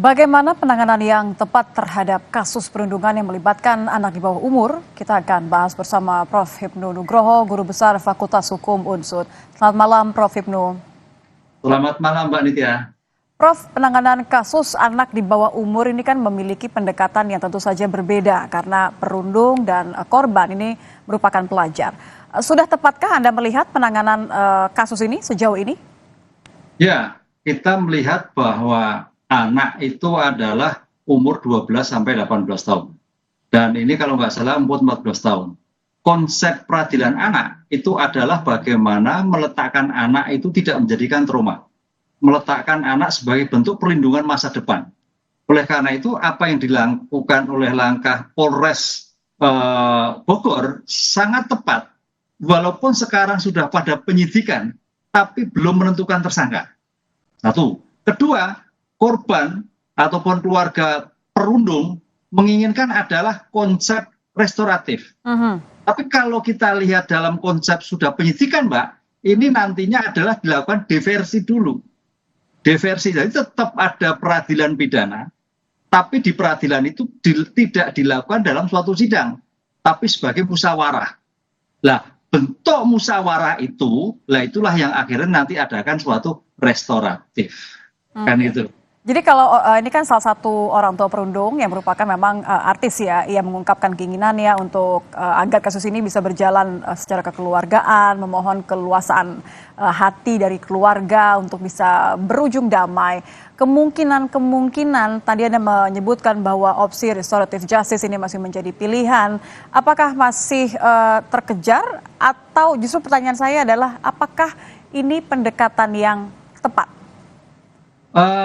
Bagaimana penanganan yang tepat terhadap kasus perundungan yang melibatkan anak di bawah umur? Kita akan bahas bersama Prof. Hipnu Nugroho, Guru Besar Fakultas Hukum UNSUD. Selamat malam, Prof. Hipnu. Selamat malam, Mbak Nitya. Prof, penanganan kasus anak di bawah umur ini kan memiliki pendekatan yang tentu saja berbeda karena perundung dan korban ini merupakan pelajar. Sudah tepatkah Anda melihat penanganan kasus ini sejauh ini? Ya, kita melihat bahwa anak itu adalah umur 12 sampai 18 tahun. Dan ini kalau nggak salah umur 14 tahun. Konsep peradilan anak itu adalah bagaimana meletakkan anak itu tidak menjadikan trauma. Meletakkan anak sebagai bentuk perlindungan masa depan. Oleh karena itu apa yang dilakukan oleh langkah Polres Bogor sangat tepat. Walaupun sekarang sudah pada penyidikan, tapi belum menentukan tersangka. Satu. Kedua, korban ataupun keluarga perundung menginginkan adalah konsep restoratif. Tapi kalau kita lihat dalam konsep sudah penyidikan, Mbak, ini nantinya adalah dilakukan diversi dulu. Diversi, jadi tetap ada peradilan pidana, tapi di peradilan itu tidak dilakukan dalam suatu sidang, tapi sebagai musyawarah. Lah, bentuk musyawarah itu, itulah yang akhirnya nanti adakan suatu restoratif. Kan itu. Jadi kalau ini kan salah satu orang tua perundung yang merupakan memang artis ya, ia mengungkapkan keinginannya untuk agar kasus ini bisa berjalan secara kekeluargaan, memohon keluasaan hati dari keluarga untuk bisa berujung damai. Kemungkinan tadi Anda menyebutkan bahwa opsi restoratif justice ini masih menjadi pilihan. Apakah masih terkejar atau justru pertanyaan saya adalah apakah ini pendekatan yang tepat?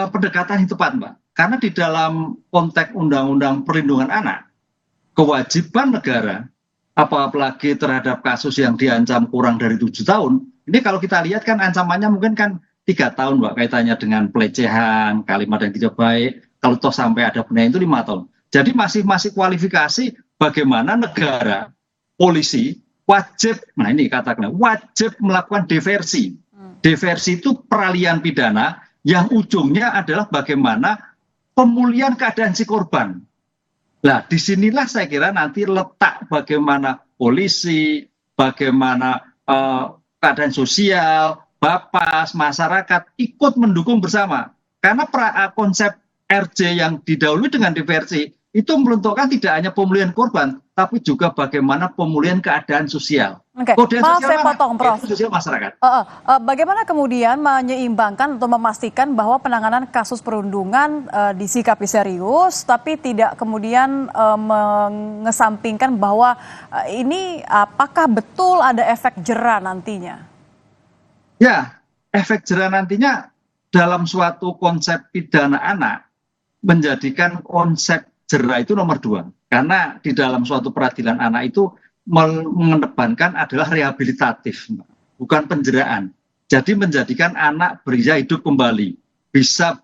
Pendekatan yang tepat, Mbak. Karena di dalam konteks Undang-Undang Perlindungan Anak, kewajiban negara, apalagi terhadap kasus yang diancam kurang dari 7 tahun, ini kalau kita lihat kan ancamannya mungkin kan 3 tahun, Mbak, kaitannya dengan pelecehan, kalimat yang tidak baik, kalau toh sampai ada penilaian itu 5 tahun. Jadi masih kualifikasi bagaimana negara, polisi, wajib, nah ini katakanlah, wajib melakukan diversi. Diversi itu peralihan pidana, yang ujungnya adalah bagaimana pemulihan keadaan si korban. Nah, disinilah saya kira nanti letak bagaimana polisi, bagaimana keadaan sosial, Bapas, masyarakat ikut mendukung bersama. Karena konsep RJ yang didahului dengan diversi itu menentukan tidak hanya pemulihan korban, tapi juga bagaimana pemulihan keadaan sosial. Oke, maaf saya potong, Prof. Sosial masyarakat. Bagaimana kemudian menyeimbangkan atau memastikan bahwa penanganan kasus perundungan disikapi serius, tapi tidak kemudian mengesampingkan bahwa ini apakah betul ada efek jera nantinya? Ya, efek jera nantinya dalam suatu konsep pidana anak menjadikan konsep jera itu nomor 2. Karena di dalam suatu peradilan anak itu mengedepankan adalah rehabilitatif, bukan penjeraan. Jadi menjadikan anak bisa hidup kembali, bisa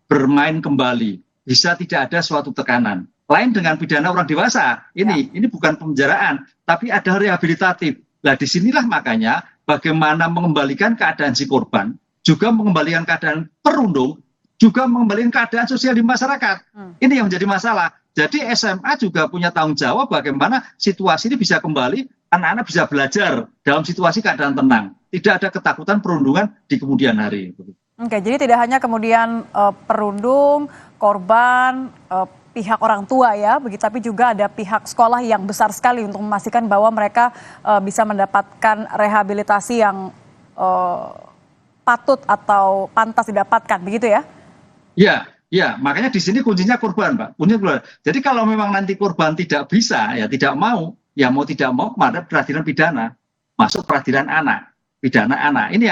bermain kembali, bisa tidak ada suatu tekanan. Lain dengan pidana orang dewasa, ini bukan penjeraan, tapi ada rehabilitatif. Nah, disinilah makanya bagaimana mengembalikan keadaan si korban, juga mengembalikan keadaan perundung, juga mengembalikan keadaan sosial di masyarakat. Ini yang menjadi masalah. Jadi SMA juga punya tanggung jawab bagaimana situasi ini bisa kembali, anak-anak bisa belajar dalam situasi keadaan tenang. Tidak ada ketakutan perundungan di kemudian hari. Oke, jadi tidak hanya kemudian perundung, korban, pihak orang tua ya, begitu, tapi juga ada pihak sekolah yang besar sekali untuk memastikan bahwa mereka bisa mendapatkan rehabilitasi yang patut atau pantas didapatkan, begitu ya? Ya, makanya di sini kuncinya korban, Pak. Kuncinya korban. Jadi kalau memang nanti korban tidak bisa, ya tidak mau, ya mau tidak mau, pada peradilan pidana, masuk peradilan anak, pidana anak. Ini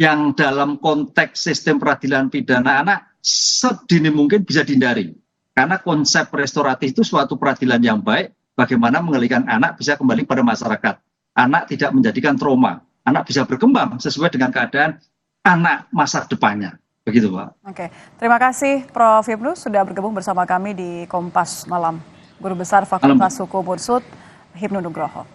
yang dalam konteks sistem peradilan pidana anak sedini mungkin bisa dihindari. Karena konsep restoratif itu suatu peradilan yang baik, bagaimana mengalihkan anak bisa kembali pada masyarakat. Anak tidak menjadikan trauma, anak bisa berkembang sesuai dengan keadaan anak masa depannya. Begitu, Pak. Oke, terima kasih Prof. Hipnu sudah bergabung bersama kami di Kompas Malam. Guru Besar Fakultas Hukum UNSUD, Hipnu Nugroho.